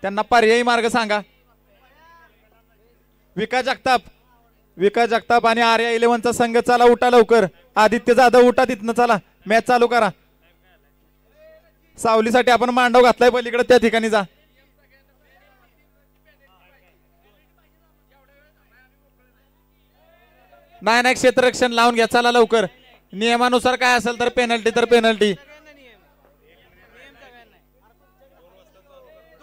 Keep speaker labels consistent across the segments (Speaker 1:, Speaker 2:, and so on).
Speaker 1: त्यांना पर्यायी मार्ग सांगा. विकास जगताप आणि आर्या इलेव्हनचा संघ चला उठा लवकर. आदित्य जाधव उठा तिथनं चला मॅच चालू करा. सावलीसाठी आपण मांडव घातलाय पलीकडे त्या ठिकाणी जा. नाही क्षेत्ररक्षण लावून घ्या चला लवकर. नियमानुसार काय असेल तर पेनल्टी तर पेनल्टी.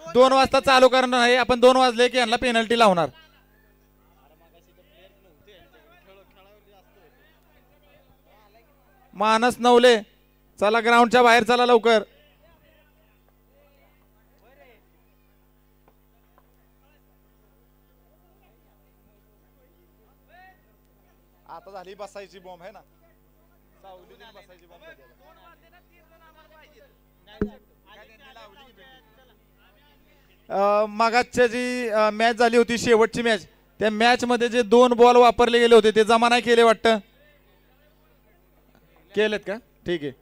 Speaker 1: 2 वाजता चालू करणार आहे आपण. 2 वाजले की यांना पेनल्टी लावणार. मानस नवले चला ग्राउंडच्या बाहेर चला लवकर. आता झाली बसायची बॉम्ब आहे ना. बसायची बॉम्ब. मागाच्या जी मॅच झाली होती शेवटची मॅच त्या मॅच मध्ये जे 2 बॉल वापरले गेले होते ते जमा नाही केले वाटतं. केलेत का? ठीक आहे.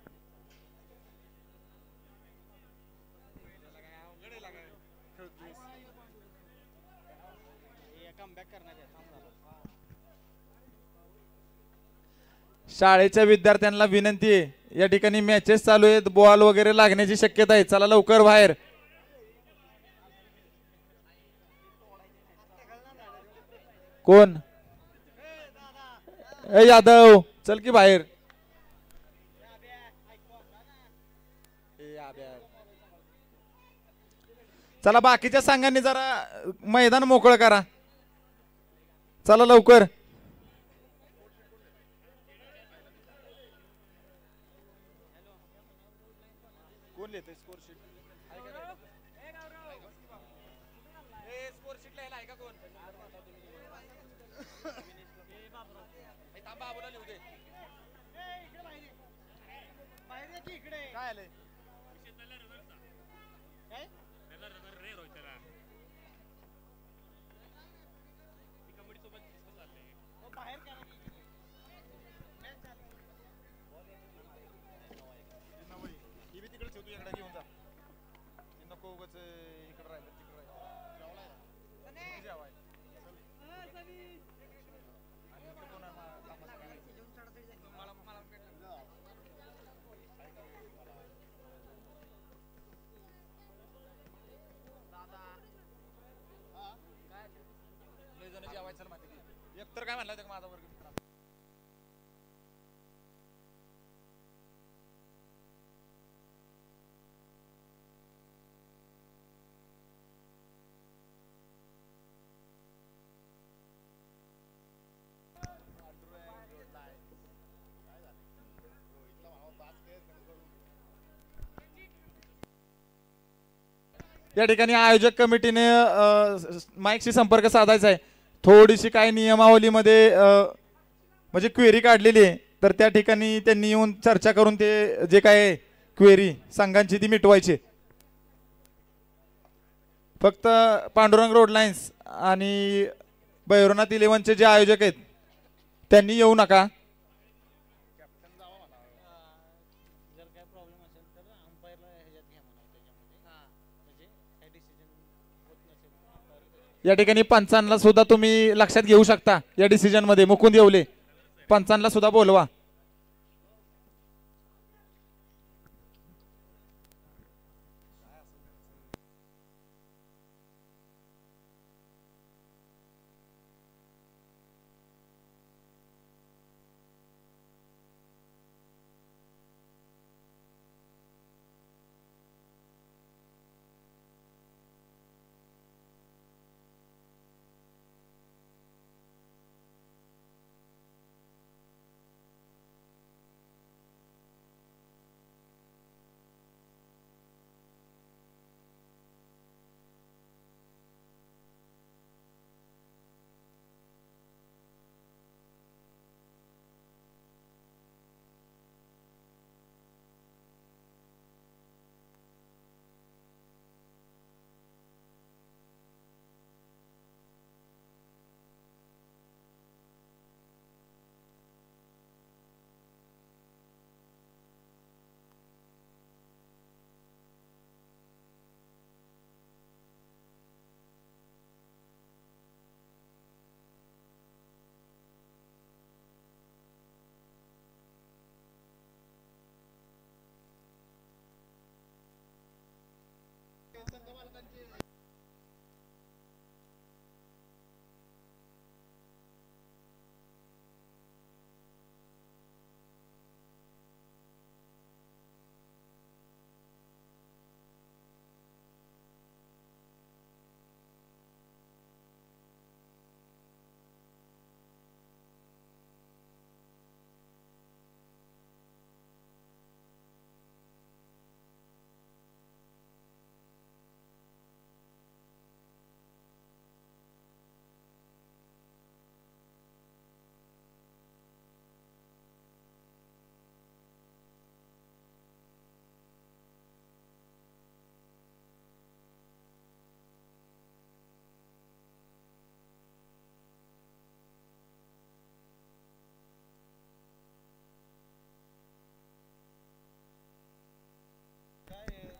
Speaker 1: शाळेच्या विद्यार्थ्यांना विनंती आहे या ठिकाणी मॅचेस चालू आहेत. बॉल वगैरे लागण्याची शक्यता आहे. चला लवकर बाहेर. कोण? ए यादव चल की बाहेर. चला बाकीच्या संघांनी जरा मैदान मोकळं करा. चला लवकर. कोण लिहितंय स्कोर शीट? स्कोर शीट लिहायला आहे का कोण? बाबूला लिहू दे. काय आलंय? एकतर काय म्हणला माझा वर्ग मित्र. या ठिकाणी आयोजक कमिटीने माईकशी संपर्क साधायचा आहे. थोडीशी काय नियमावलीमध्ये म्हणजे क्वेरी काढलेली आहे तर त्या ठिकाणी त्यांनी येऊन चर्चा करून ते जे काय क्वेरी संघांची ती मिटवायची. फक्त पांडुरंग रोड लाईन्स आणि भैरवनाथ इलेव्हनचे जे आयोजक आहेत त्यांनी येऊ नका. या ठिकाणी पंचांना सुद्धा तुम्ही लक्षात घेऊ शकता. या डिसिजन मध्ये मुकुंद येवले पंचांना सुद्धा बोलवा.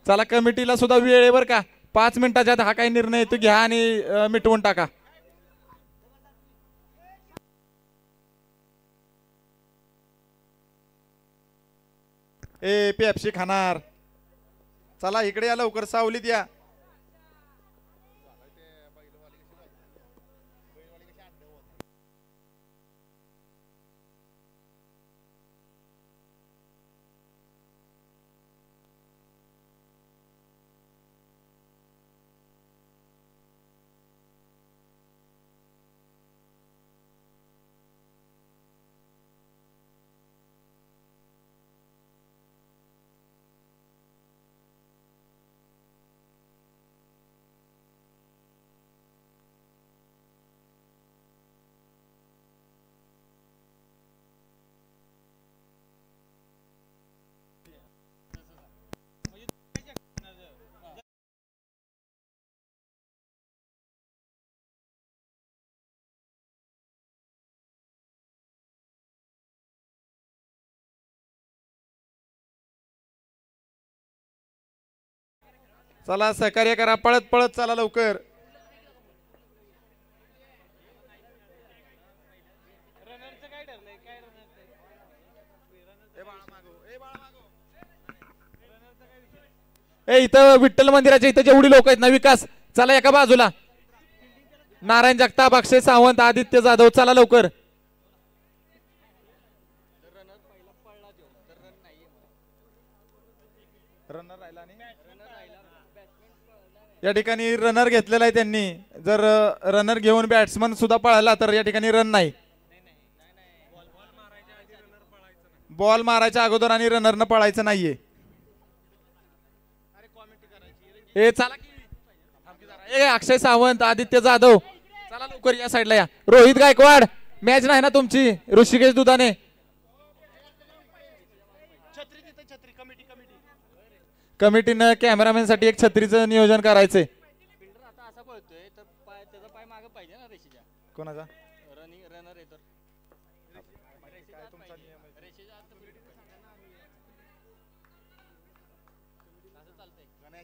Speaker 1: चला कमिटीला सुद्धा वेळ आहे बरं का, 5 मिनिटाच्या आत हा काही निर्णय तो घ्या आणि मिटवून टाका. ए पेप्सी खाणार, चला इकडे या लवकर, सावलीत या. चला सहकार्य करा, पळत पळत चला लवकर. ए इथं विठ्ठल मंदिराच्या इथं जेवढी लोक आहेत ना विकास, चला एका बाजूला. नारायण जगताप, अक्षय सावंत, आदित्य जाधव, चला लवकर. या ठिकाणी रनर घेतलेला आहे त्यांनी, जर रनर घेऊन बॅट्समन सुद्धा पळाला तर या ठिकाणी रन नाही. बॉल मारायच्या अगोदर आणि रनरनं पळायचं नाहीये. ए चला की, ए अक्षय सावंत, आदित्य जाधव, चला लवकर या साईडला या. रोहित गायकवाड, मॅच नाही ना तुमची. ऋषिकेश दुधाने, कमिटीनं कॅमेरामॅन साठी एक छत्रीचं नियोजन करायचंय. कोणाचा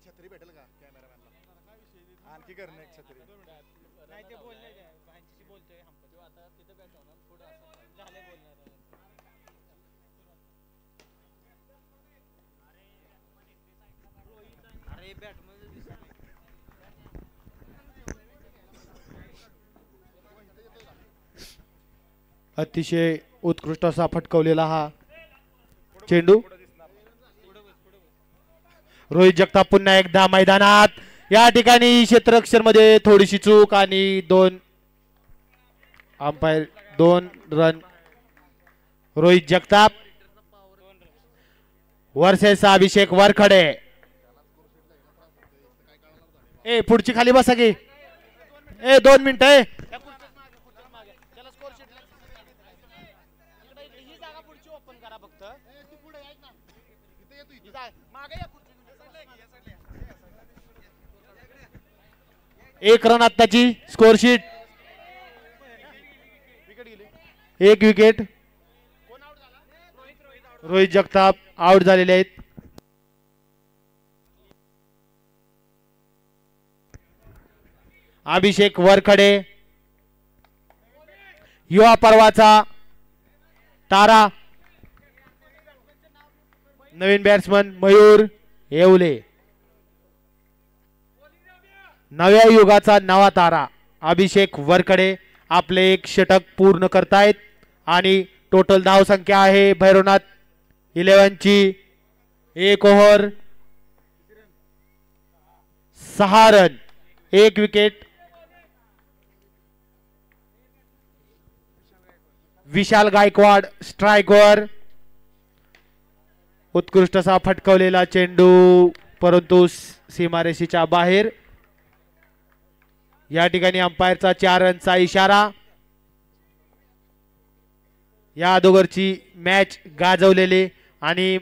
Speaker 1: छत्री भेटेल का कॅमेरामॅनला? आणखी करणं एक छत्री नाही, ते बोलले बोलतोय आता तिथे बॅठवणार पुढे असं झाले बोलणार. अरे बॅट मध्ये
Speaker 2: अतिशय उत्कृष्ट असा फटकवलेला हा चेंडू. रोहित जगताप पुन्हा एकदा मैदानात. या ठिकाणी क्षेत्ररक्षण मध्ये थोडीशी चूक आणि 2 umpire 2 run. Rohit Jagtap versus Abhishek Warkhade. ए पुढची खाली बसा की, ए 2 मिनिट आहे. एक रन आत्ताची scoresheet, 1 wicket. Rohit Jagtap out झालेले आहेत. अभिषेक वरखडे युवा पर्वाचा तारा. नवीन बॅट्समन मयूर येवले. नव्या युगाचा नवा तारा अभिषेक वरकडे आपले एक षटक पूर्ण करतायत आणि टोटल धाव संख्या आहे भैरवनाथ 11 ची 1 ओव्हर 6 रन 1 विकेट. विशाल गायकवाड स्ट्राइकवर. उत्कृष्ट असा फटकवलेला चेंडू परंतु सीमारेषेच्या बाहेर. या ठिकाणी अंपायरचा 4 रनचा इशारा. या अगोदरची मॅच गाजवलेली आणि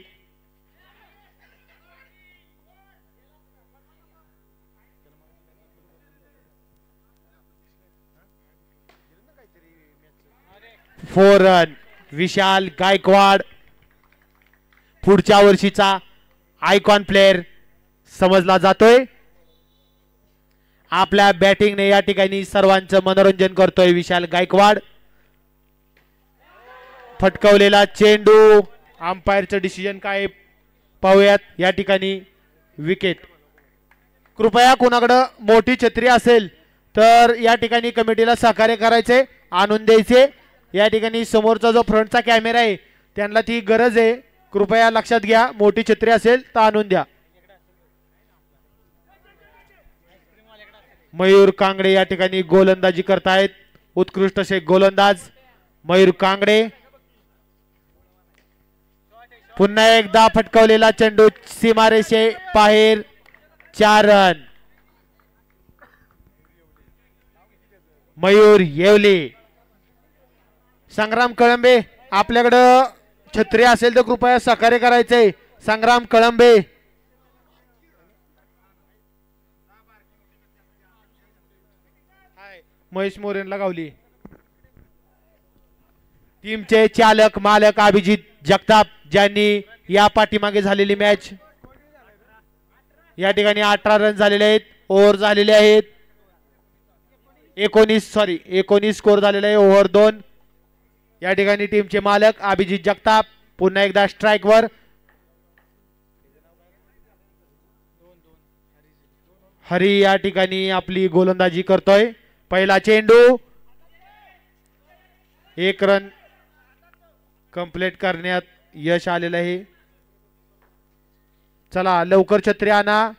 Speaker 2: फोर रन. विशाल गायकवाड पुढच्या वर्षीचा आयकॉन प्लेअर समजला जातोय. आपल्या बॅटिंगने या ठिकाणी सर्वांचं मनोरंजन करतोय विशाल गायकवाड. फटकवलेला चेंडू अंपायरचं डिसिजन काय पाहूयात. या ठिकाणी विकेट. कृपया कोणाकडे मोठी छत्री असेल तर या ठिकाणी कमिटीला सहकार्य करायचे आणून द्यायचे. या ठिकाणी समोरचा जो फ्रंटचा कॅमेरा आहे त्यांना ती गरज आहे. कृपया लक्षात घ्या मोठी छत्री असेल तर आणून द्या. मयूर कांगडे या ठिकाणी गोलंदाजी करतायत. उत्कृष्ट असे गोलंदाज मयूर कांगडे. पुन्हा एकदा फटकवलेला चेंडू सीमारेषे बाहेर 4 रन. मयूर येवले. संग्राम कळंबे आपल्याकडं छत्री असेल तर कृपया सहकार्य करायचंय. संग्राम कळंबे. महेश मोरेंला गावली. टीमचे चालक मालक अभिजित जगताप ज्यांनी या पाठीमागे झालेली मॅच या ठिकाणी 18 रन झालेले आहेत. ओव्हर झालेले आहेत 19 स्कोर झालेला आहे. ओव्हर 2. या ठिकाणी टीमचे मालक अभिजित जगताप पुन्हा एकदा स्ट्राइकवर. हरी या ठिकाणी आपली गोलंदाजी करतोय. पहिला चेंडू 1 रन कंप्लीट करण्यात यश आलेलं आहे. चला लवकर छत्री आणा.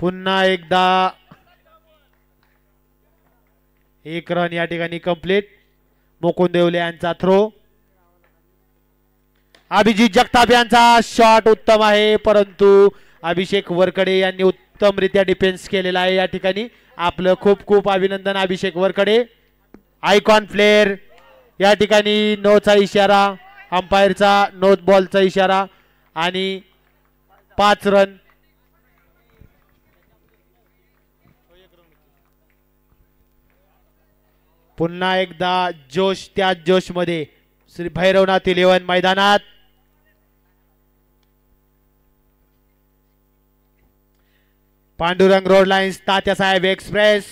Speaker 2: पुन्हा एकदा 1 रन या ठिकाणी कंप्लीट. मुकुंद देवले यांचा थ्रो. अभिजित जगताप यांचा शॉट उत्तम आहे परंतु अभिषेक वरकडे यांनी उत्तमरित्या डिफेन्स केलेला आहे. या ठिकाणी आपलं खूप खूप अभिनंदन अभिषेक वरकडे. आयकॉन प्लेअर या ठिकाणी नोचा इशारा. अंपायरचा नो बॉलचा इशारा आणि 5 रन. पुन्हा एकदा जोश त्या जोश मध्ये श्री भैरवनाथ 11 मैदानात. Pandurang road lines Tatyasaheb express.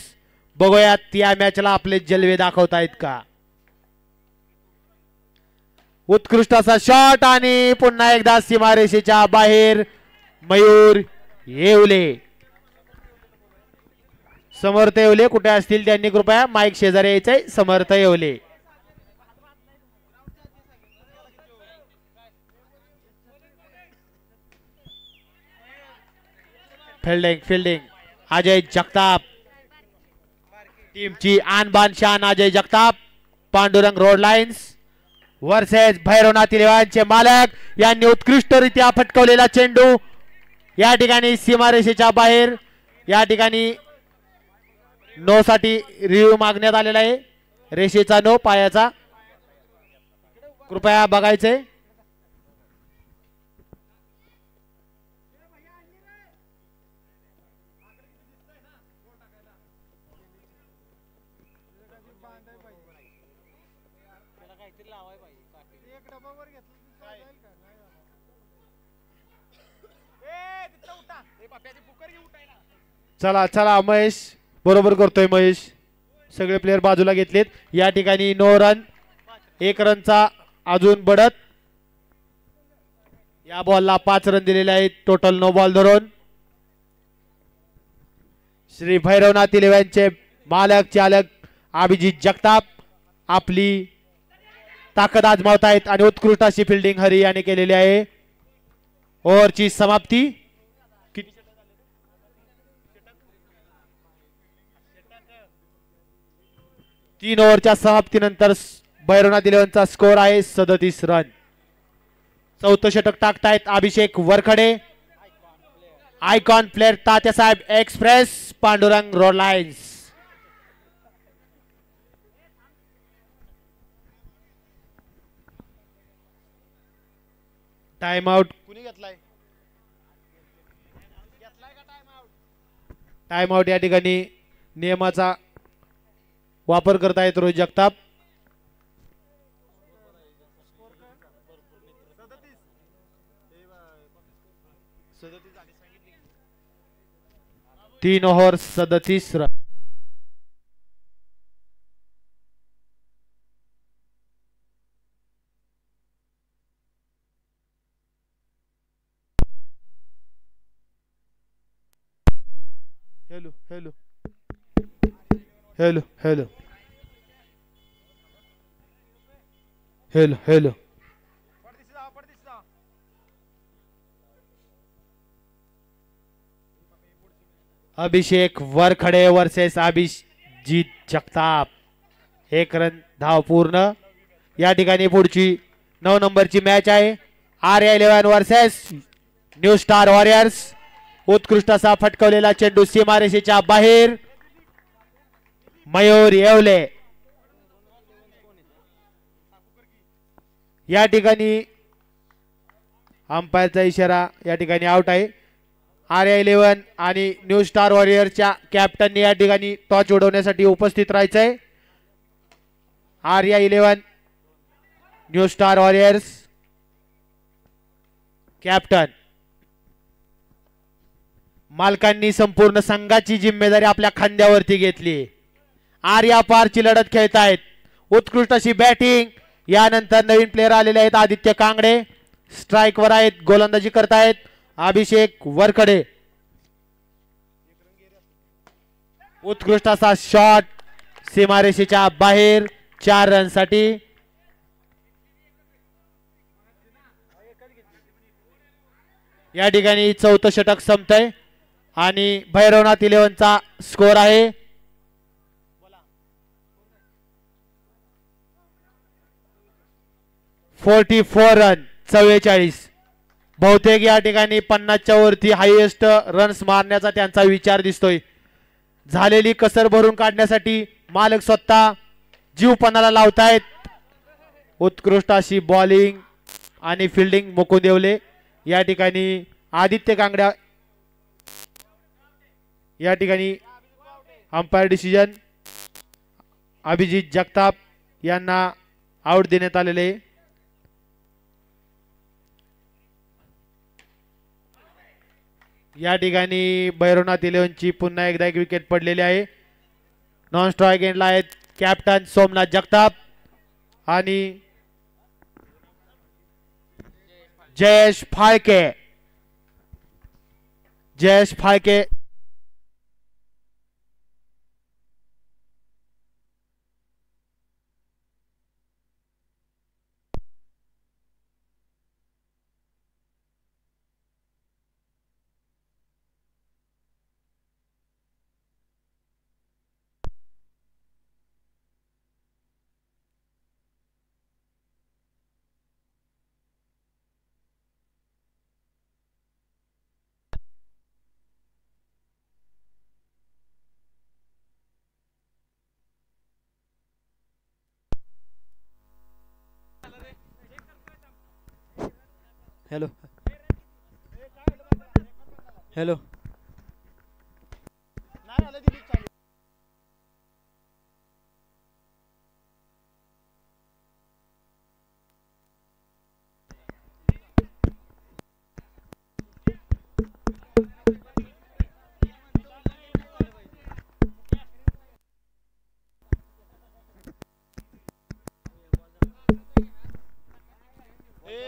Speaker 2: बघूयात या मॅचला आपले जलवे दाखवतायत का. उत्कृष्ट असा शॉट आणि पुन्हा एकदा सीमारेषेच्या बाहेर. मयूर येवले. समर्थ येवले कुठे असतील त्यांनी कृपया माईक शेजारी यायचंय. समर्थ येवले. फिल्डिंग अजय जगताप. टीमची आणबान शान Ajay Jagtap. Pandurang road lines versus Bhairavnath 11 चे मालक यांनी उत्कृष्टरित्या फटकवलेला चेंडू या ठिकाणी सीमारेषेच्या बाहेर. या ठिकाणी नो साठी रिव्ह्यू मागण्यात आलेला आहे. रेषेचा नो पायाचा कृपया बघायचे. चला चला महेश बरोबर करतोय महेश. सगळे प्लेयर बाजूला घेतलेत. या ठिकाणी 9 रन 1 रनचा अजून बढत. या बॉलला 5 रन दिलेले आहेत टोटल नो बॉल धरून. श्री भैरवनाथ इलेव्हनचे मालक चालक अभिजित जगताप आपली ताकद आजमावत आहेत आणि उत्कृष्ट अशी फिल्डिंग हरी याने केलेली आहे. ओव्हरची समाप्ती. 3 ओव्हरच्या समाप्तीनंतर भैरवनाथ इलेव्हनचा स्कोर आहे 37 रन. चौथं षटक टाकतायत Abhishek Warkhade. Icon player Tatyasaheb express Pandurang road lines. Time out कुणी घेतलाय? टाइम आउट या ठिकाणी नियमाचा वापर करतायत रोहित जगताप. तीन over 37 run. Hello hello hello hello hello hello. Abhishek Warkhade versus Abhijit Jagtap. 1 run धाव पूर्ण. या ठिकाणी पुढची 9 नंबरची मॅच आहे. Arya 11 versus new star warriors. उत्कृष्ट असा फटकवलेला चेंडू सीमारेषेच्या बाहेर. मयूर येवले या ठिकाणी अंपायरचा इशारा या ठिकाणी आउट आहे. आर्या 11 आणि न्यू स्टार वॉरियरच्या कॅप्टनने या ठिकाणी टॉस उडवण्यासाठी उपस्थित राहायचंय. Arya 11 new star warriors captain. मालकांनी संपूर्ण संघाची जिम्मेदारी आपल्या खांद्यावरती घेतली. आर्या पारची लढत खेळतायत. उत्कृष्ट अशी बॅटिंग. यानंतर नवीन प्लेयर आलेले आहेत आदित्य कांगडे स्ट्राइक वर आहेत. गोलंदाजी करतायत अभिषेक वरखडे. उत्कृष्ट असा शॉट सीमारेषेच्या बाहेर 4 रन साठी. या ठिकाणी चौथं षटक संपतंय आणि भैरवनाथ इलेव्हनचा स्कोर आहे 44 रन 44. बहुतेक या ठिकाणी 50च्या वरती हायएस्ट रन्स मारण्याचा त्यांचा विचार दिसतोय. झालेली कसर भरून काढण्यासाठी मालक स्वतः जीव पणाला लावतायत. उत्कृष्ट अशी बॉलिंग आणि फिल्डिंग मुकुंद येवले. या ठिकाणी आदित्य कांगड्या या ठिकाणी अंपायर डिसिजन अभिजित जगताप यांना आउट देण्यात आलेले. या ठिकाणी भैरवनाथ इलेव्हनची पुन्हा एकदा एक विकेट पडलेली आहे. नॉन स्ट्राइक एंडला आहेत कॅप्टन सोमनाथ जगताप आणि Jayesh Phalke. Jayesh Phalke
Speaker 3: hello hello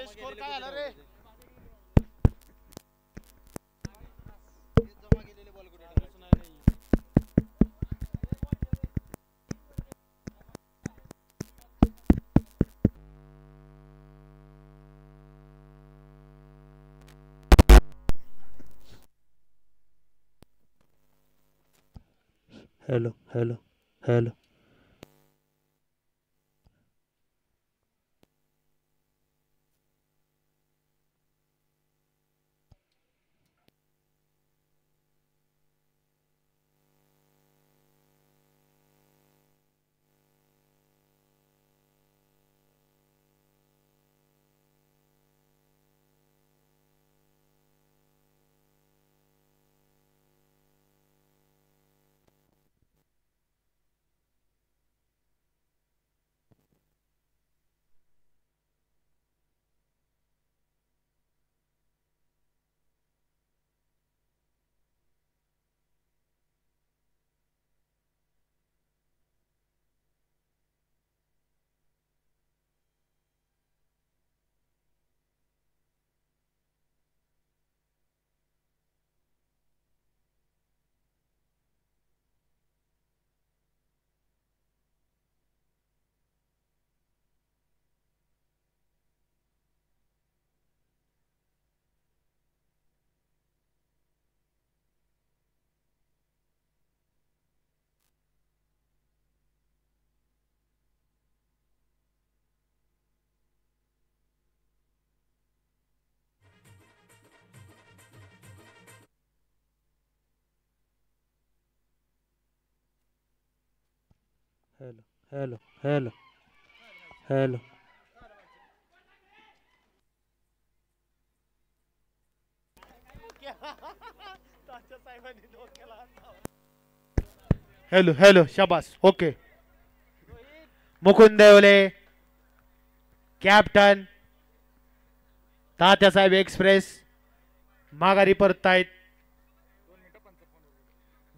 Speaker 2: score काय आला रे? Hello hello hello hello hello hello hello hello hello शाबास okay Mukund Devle captain Tatyasaheb express माघारी परतायत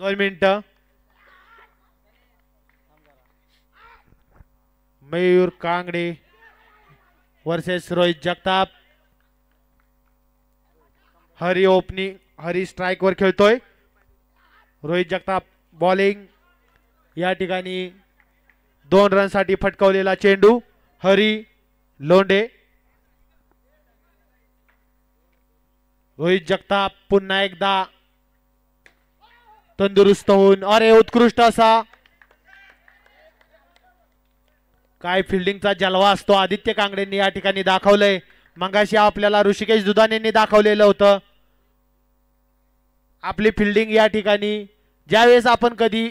Speaker 2: 2 मिनिटं Mayur Kangde versus Rohit Jagtap Hari opening Hari strike वर खेळतोय रोहित जगताप बॉलिंग या ठिकाणी 2 रन साठी फटकावलेला चेंडू हरी लोंढे रोहित जगताप पुन्हा एकदा तंदुरुस्त होऊन अरे उत्कृष्ट असा काय फिल्डिंगचा जलवा असतो आदित्य कांगडेंनी या ठिकाणी दाखवलंय मगाशी आपल्याला ऋषिकेश दुधानेंनी दाखवलेलं होतं आपली फिल्डिंग या ठिकाणी ज्यावेळेस आपण कधी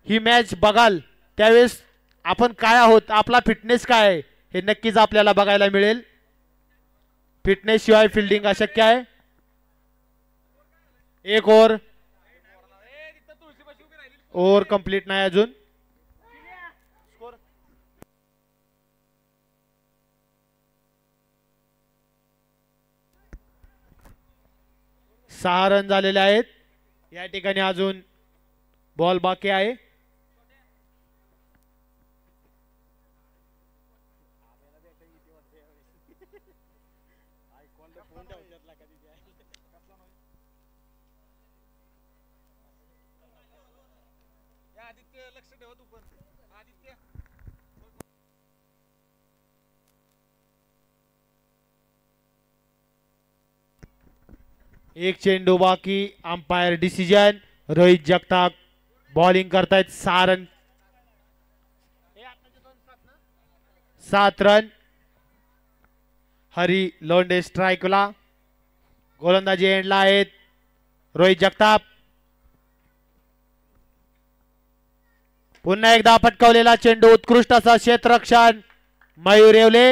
Speaker 2: ही मॅच बघाल त्यावेळेस आपण काय आहोत आपला फिटनेस काय आहे हे नक्कीच आपल्याला बघायला मिळेल फिटनेस शिवाय फिल्डिंग अशक्य आहे एक ओव्हर कंप्लीट नाही अजून 6 रन झालेले आहेत या ठिकाणी अजून बॉल बाकी आहे एक चेंडू बाकी umpire decision Rohit Jagtap bowling करतायत 6 रन 7 रन हरी लोंढे स्ट्राइकला गोलंदाजी एंडला आहेत रोहित जगताप पुन्हा एकदा फटकावलेला चेंडू उत्कृष्ट असा क्षेत्ररक्षण मयूर येवले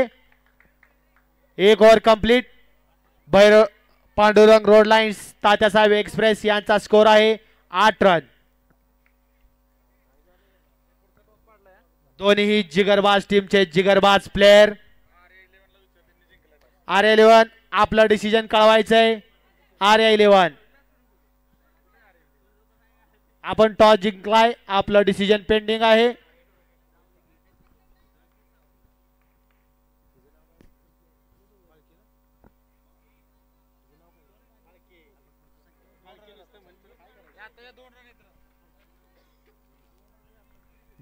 Speaker 2: एक over complete Bhairav Pandurang road lines Tatyasaheb express यांचा स्कोर आहे 8 रन दोन्ही जिगरबाज टीमचे जिगरबाज प्लेयर R11 आपलं डिसिजन कळवायचंय R11 आपण टॉस जिंकलाय आपलं डिसिजन पेंडिंग आहे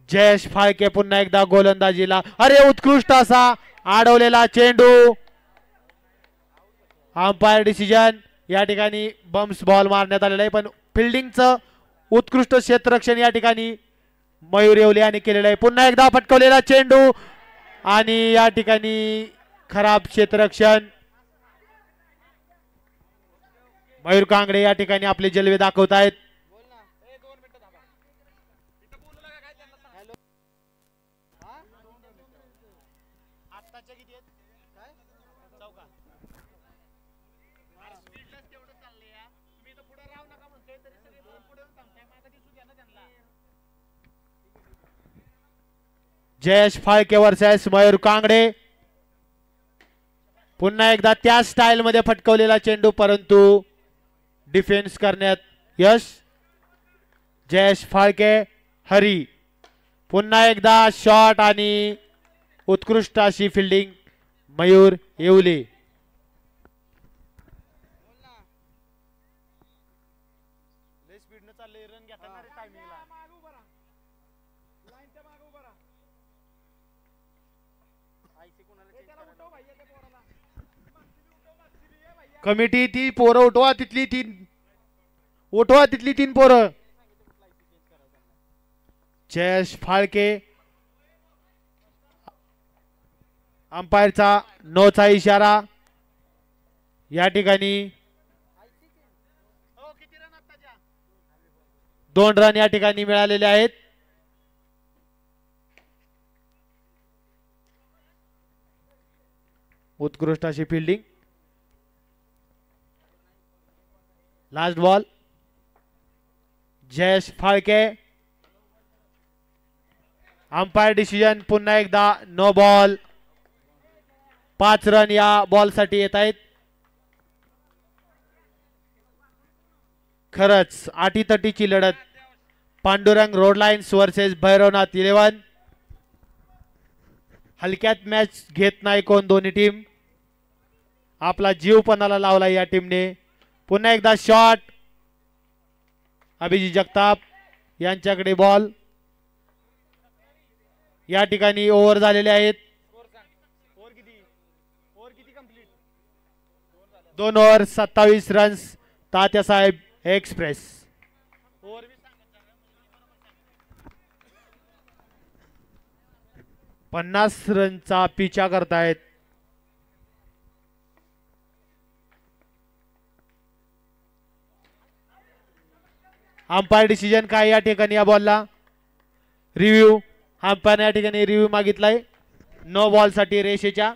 Speaker 2: जयेश फाळके पुन्हा एकदा गोलंदाजीला अरे उत्कृष्ट असा अडवलेला चेंडू अंपायर डिसिजन या ठिकाणी बम्स बॉल मारण्यात आलेला आहे पण फिल्डिंगचं उत्कृष्ट क्षेत्ररक्षण या ठिकाणी मयूर येवले यांनी केलेलं आहे. पुन्हा एकदा फटकवलेला चेंडू आणि या ठिकाणी खराब क्षेत्ररक्षण. मयूर कांगडे या ठिकाणी आपले जलवे दाखवत आहेत. जयेश फाळके वर्सेस मयूर कांगडे. पुन्हा एकदा त्या स्टाईल मध्ये फटकवलेला चेंडू परंतु डिफेन्स करण्यात यश. जयेश फाळके हरी. पुन्हा एकदा शॉट आणि उत्कृष्ट अशी फिल्डिंग मयूर येवले. कमिटी ती पोरं उठवा तिथली तीन पोरं. जयेश फाळके अंपायरचा नोचा इशारा. या ठिकाणी 2 रन या ठिकाणी मिळालेले आहेत. उत्कृष्ट अशी fielding. Last ball Jayesh Phalke. Umpire decision पुन्हा एकदा नो बॉल. 5 रन या बॉल साठी येत आहेत. खरंच आटीतटीची लढत. Pandurang road lines versus Bhairavnath 11. हलक्यात मॅच घेत नाही कोण दोन्ही टीम. आपला जीव पणाला लावला या टीमने. पुन्हा एकदा शॉट. अभिजित जगताप यांच्याकडे बॉल. या ठिकाणी ओव्हर झालेले आहेत. 2 ओव्हर 27 रन्स. तात्यासाहेब एक्सप्रेस. 50 रनचा पिछा करतायत. अंपायर डिसिजन काय या ठिकाणी या बॉलला. रिव्ह्यू. अंपायर या ठिकाणी रिव्ह्यू मागितलाय नो बॉल साठी रेषेच्या.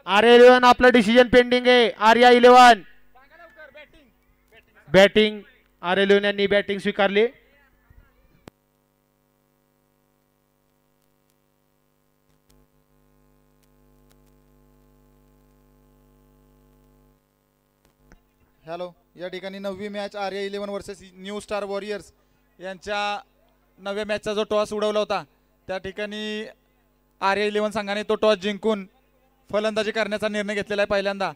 Speaker 2: आर्या 11 आपलं डिसिजन पेंडिंग आहे. आर्या 11 बॅटिंग. आर्या 11 यांनी बॅटिंग स्वीकारली.
Speaker 1: हॅलो. या ठिकाणी 9वी match Arya 11 versus new star warriors यांच्या 9व्या मॅचचा जो टॉस उडवला होता त्या ठिकाणी आर्या 11 संघाने तो टॉस जिंकून फलंदाजी करण्याचा निर्णय घेतलेला आहे पहिल्यांदा.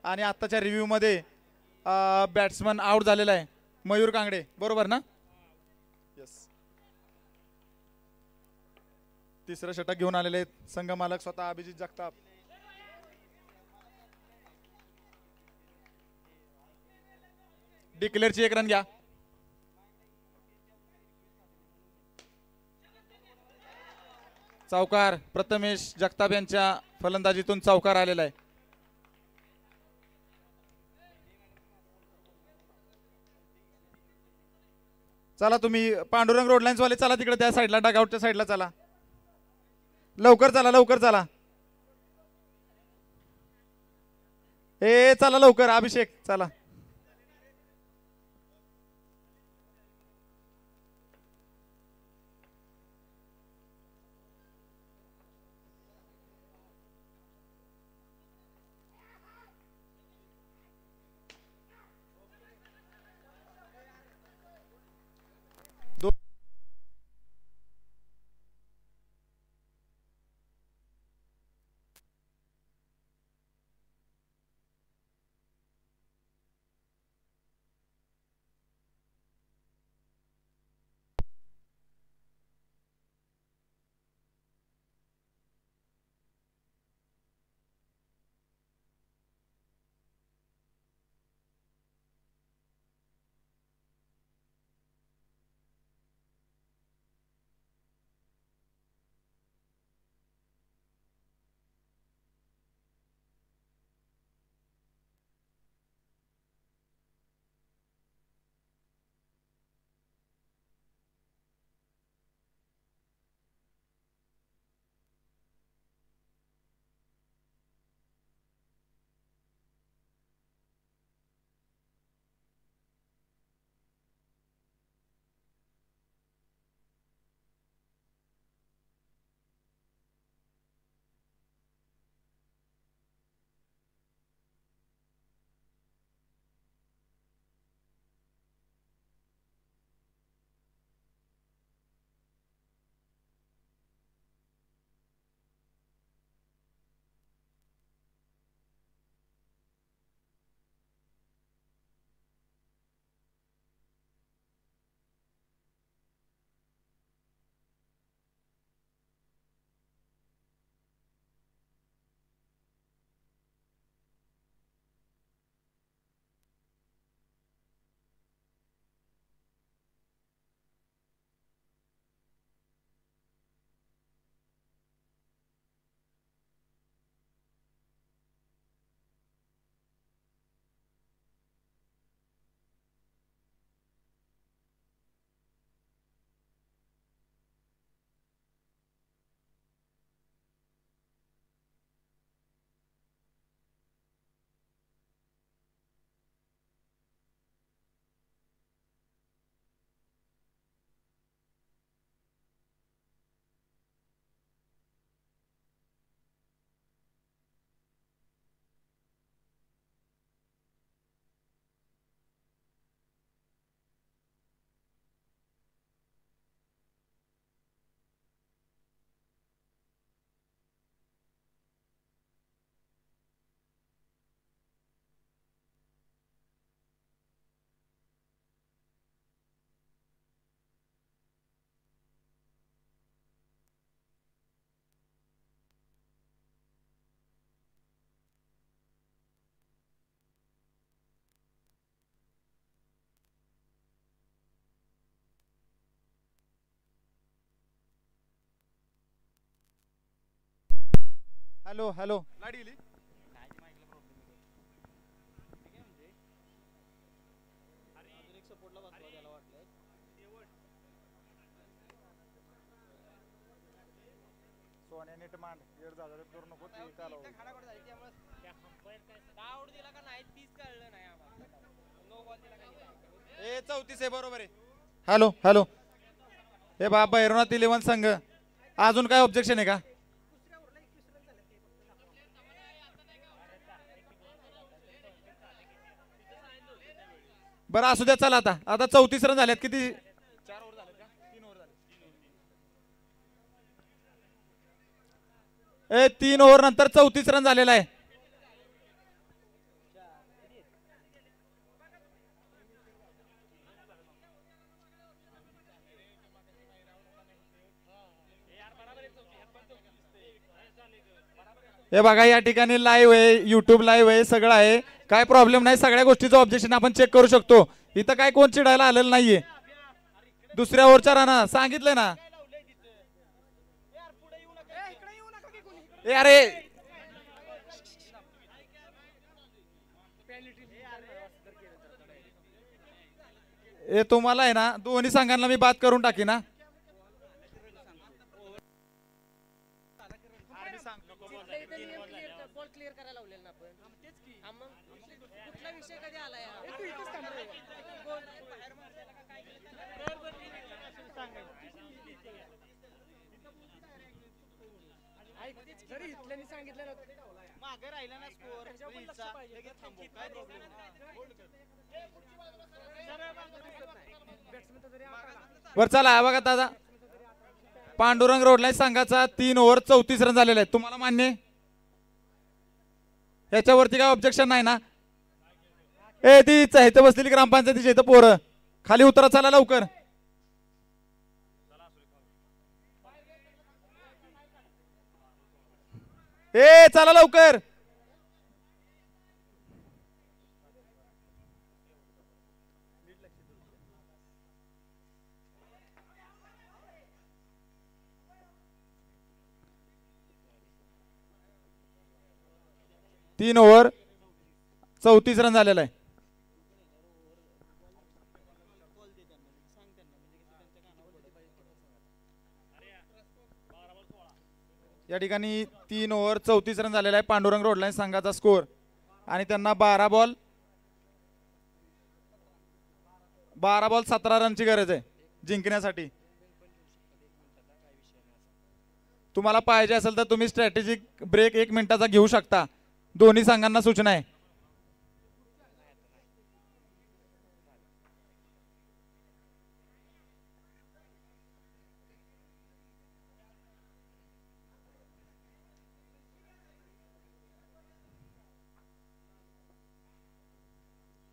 Speaker 1: आणि आत्ताच्या रिव्ह्यूमध्ये बॅट्समन आउट झालेला आहे मयूर कांगडे. बरोबर ना. येस. तिसरं षटक घेऊन आलेले आहेत संघ मालक स्वतः अभिजित जगताप. डिक्लेअरची 1 रन घ्या. चौकार प्रथमेश जगताप यांच्या फलंदाजीतून चौकार आलेला आहे. चला तुम्ही पांडुरंग रोड लाईन्स वाले चला तिकडे त्या साईडला डगआउटच्या साईडला चला. लवकर चला लवकर चला. चला लवकर. अभिषेक चला. हॅलो हॅलो लाईट गेली. सोन्या नीट मांड येड झालं करू नको ते कालव. ए 34 आहे बरोबर आहे. हॅलो हॅलो हे बाबा भैरवनाथ 11 संघ अजून काय ऑब्जेक्शन आहे का? बरं असू द्या चला आता आता 34 रन झाल्यात किती 4 ओव्हर झाले का 3 ओव्हर झाले. 3 ओव्हर नंतर 34 रन झालेला आहे. हे बघा या ठिकाणी लाईव्ह आहे युट्यूब लाईव्ह आहे सगळं आहे काय प्रॉब्लेम नाही सगळ्या गोष्टीचं ऑब्जेक्शन आपण चेक करू शकतो. इथं काय कोण चिडायला आलेलं नाहीये. दुसऱ्या ओव्हरच्या राणा सांगितलंय ना. अरे हे तुम्हाला आहे ना दोन्ही संघांना मी बात करून टाकी ना. वर चला बघा दादा पांडुरंग रोडला संघाचा 3 ओव्हर 34 रन झालेले आहेत. तुम्हाला मान्य आहे? याच्यावरती काय ऑब्जेक्शन नाही ना. ती इथं बसलेली ग्रामपंचायतीची इथं पोरं खाली उतरा चला लवकर. चला लवकर. तीन ओव्हर 34 रन झालेला आहे. या ठिकाणी 3 ओव्हर 34 रन झालेला आहे. पांडुरंग रोडलाईन संघाचा स्कोर आणि त्यांना 12 बॉल 17 रनची गरज आहे जिंकण्यासाठी. तुम्हाला पाहिजे असेल तर तुम्ही स्ट्रॅटेजिक ब्रेक 1 मिनिटाचा घेऊ शकता. दोन्ही संघांना सूचना आहे.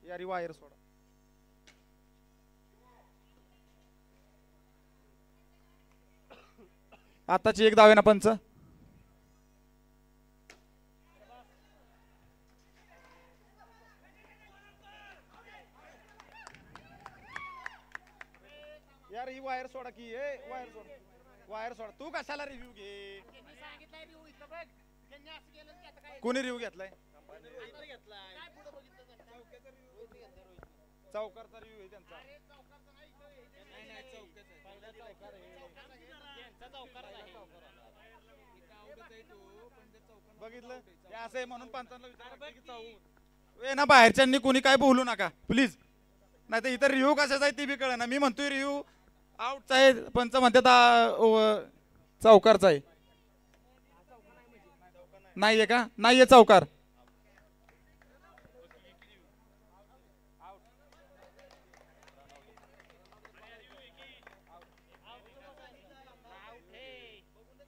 Speaker 1: यारी वायर सोडा. आताची एक धाव आहे ना पंच. यार ही वायर सोडा की वायर सोडा. तू कशाला रिव्ह्यू घे. कोणी रिव्ह्यू घेतलाय? चौकारचा रिव्ह्यू आहे त्यांचा. बघितलं असं आहे म्हणून पंचांना विचार ना बाहेरच्यांनी कोणी काय बोलू नका प्लीज. नाही तर इथं रिव्ह्यू कशाचा आहे ती बी कळ ना. मी म्हणतोय रिव्ह्यू आउटचा आहे पंच म्हणतात चौकारचा आहे. नाहीये का? नाहीये चौकार.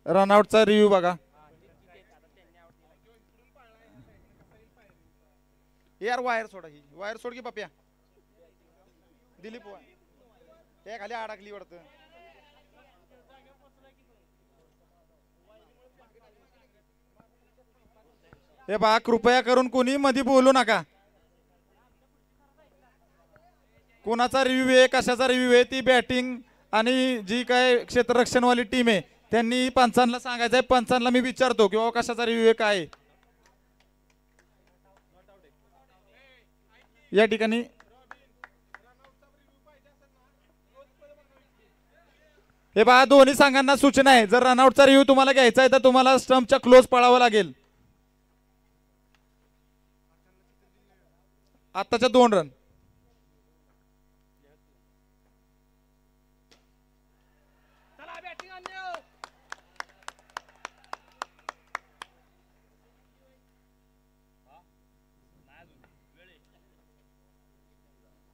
Speaker 1: रनआउटचा रिव्ह्यू बघा. यार वायर सोडा. ही वायर सोड की पप्या. दिलीप हे खाली अडकली वाटतं. हे बा कृपया करून कोणी मध्ये बोलू नका. कोणाचा रिव्ह्यू आहे कशाचा रिव्ह्यू आहे ती बॅटिंग आणि जी काय क्षेत्ररक्षणवाली टीम आहे त्यांनी पंचांना सांगायचंय, पंचांना मी विचारतो की बाबा कशाचा विवेक आहे या ठिकाणी. हे पहा, दोन्ही संघांना सूचना आहे, जर रनआउटचा रिव्ह्यू तुम्हाला घ्यायचा आहे तर तुम्हाला स्टंपच्या क्लोज पळावं लागेल. आत्ताच्या 2 रन.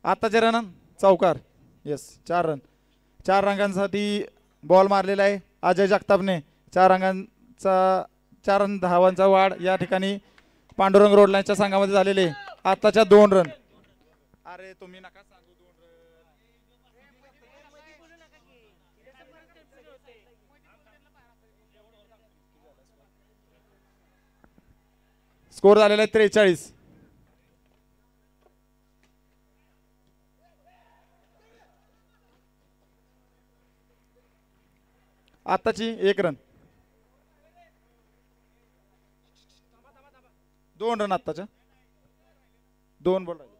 Speaker 1: आत्ताचे रन चौकार. Yes, 4 run. 4 रंगांसाठी बॉल मारलेला आहे अजय जगतापने. 4 रंगांचा 4 रन धावांचा वाढ या ठिकाणी पांडुरंग रोडलाईनच्या संघामध्ये झालेले. आत्ताच्या 2 रन. अरे तुम्ही नका सांगू 2 रन. स्कोर झालेला आहे 43. आत्ताची 1 रन. 2 रन आत्ताच्या. 2 बॉल राहिले.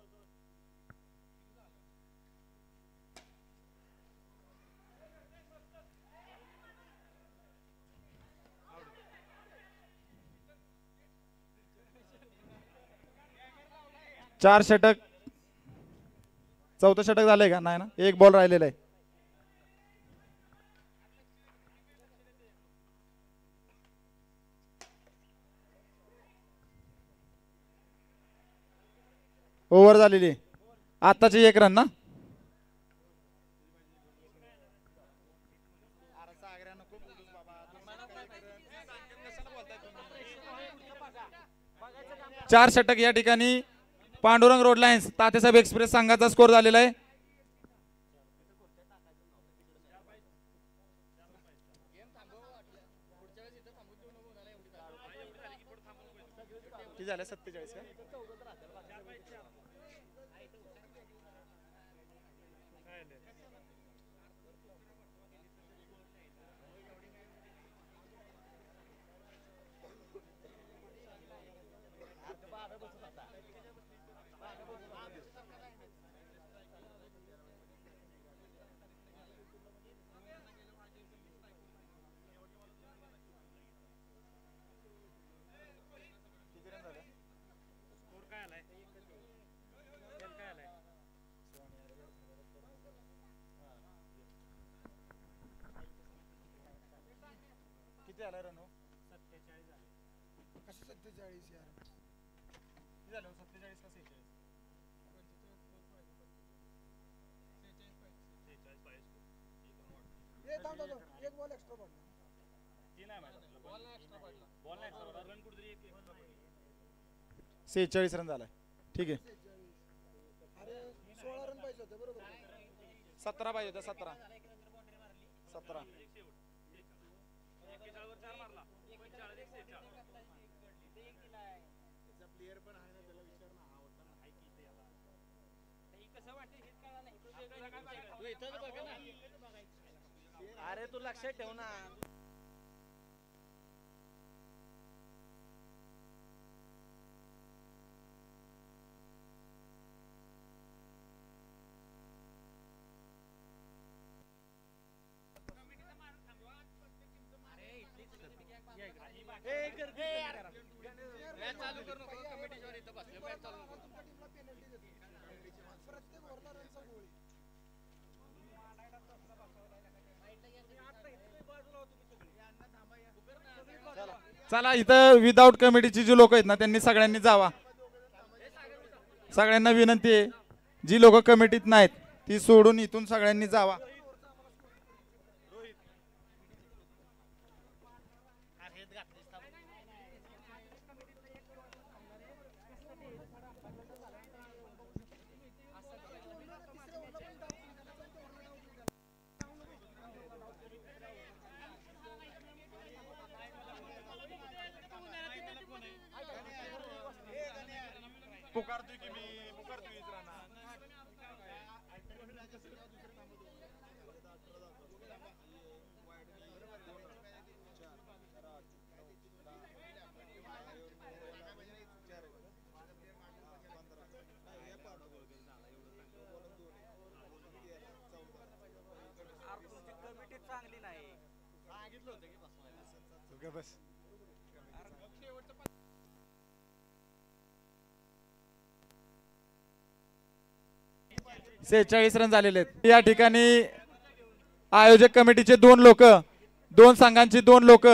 Speaker 1: चार षटक. 4थं षटक झालंय का? नाही ना, 1 बॉल राहिलेला आहे. ओव्हर झालेली. आत्ताची 1 रन ना. चार षटक या ठिकाणी पांडुरंग रोड लाईन्स तातेसाहेब एक्सप्रेस संघाचा स्कोर झालेला आहे. किती झाले? 47 का? किती झाला रन? 47 झाले. कसं 47 यार? किती झालं? 47 का 46? एक बॉल एक्स्ट्रा पडला. ती नाही माहिती. बॉल नाही एक्स्ट्रा पडला. बॉल नाही एक्स्ट्रा पडला. रन कुठेतरी 46 रन झालाय. ठीक आहे. अरे 16 रन पाहिजे होते बरोबर. 17 पाहिजे होते. 17 अरे तू लक्षात ठेव ना. चला, इथं विदाउट कमिटीची जी लोक आहेत ना त्यांनी सगळ्यांनी जावा. सगळ्यांना विनंती आहे, जी लोक कमिटीत नाहीत ती सोडून इथून सगळ्यांनी जावा. पुकारतोय की मी, पुकारतोय. 46 रन झालेले आहेत. या ठिकाणी आयोजक कमिटीचे 2 लोक, 2 संघांची 2 लोक,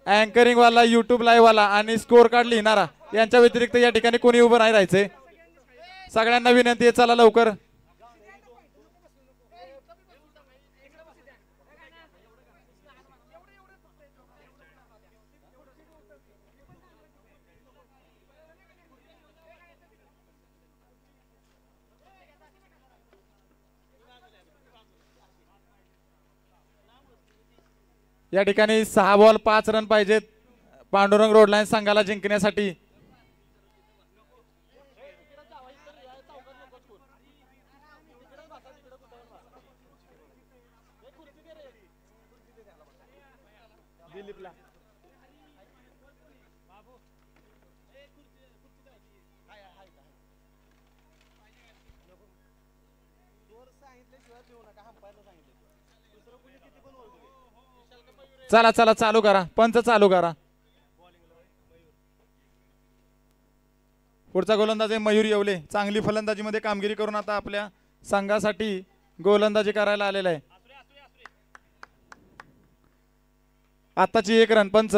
Speaker 1: अँकरिंग वाला, युट्यूब लाईव्ह वाला आणि स्कोर कार्ड लिहिणारा यांच्या व्यतिरिक्त या ठिकाणी कोणी उभं नाही राहायचंय. सगळ्यांना विनंती आहे, चला लवकर. या ठिकाणी 6 बॉल 5 रन पाहिजेत पांडुरंग रोड लाईन संघाला जिंकण्यासाठी. चला चला चालू करा, पंच चालू करा. पुढचा गोलंदाज आहे मयूर येवले. चांगली फलंदाजीमध्ये कामगिरी करून आता आपल्या संघासाठी गोलंदाजी करायला आलेला आहे. आताची 1 रन पंच.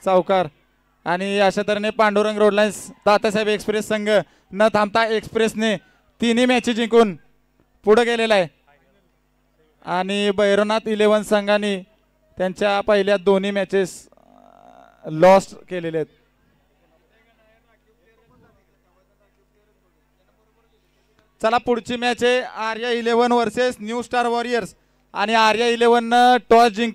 Speaker 1: सावकार. आणि अशा तऱ्हेने Pandurang road lines Tatyasaheb express संघ न थांबता एक्सप्रेसने 3 मॅच जिंकून पुढे गेलेला आहे. आणि भैरवनाथ 11 संघाने त्यांच्या पहिल्या 2 मॅचेस लॉस्ट केलेले आहेत. चला पुढची मॅच आहे Arya 11 versus new star warriors. आणि आर्या 11 टॉस जिंक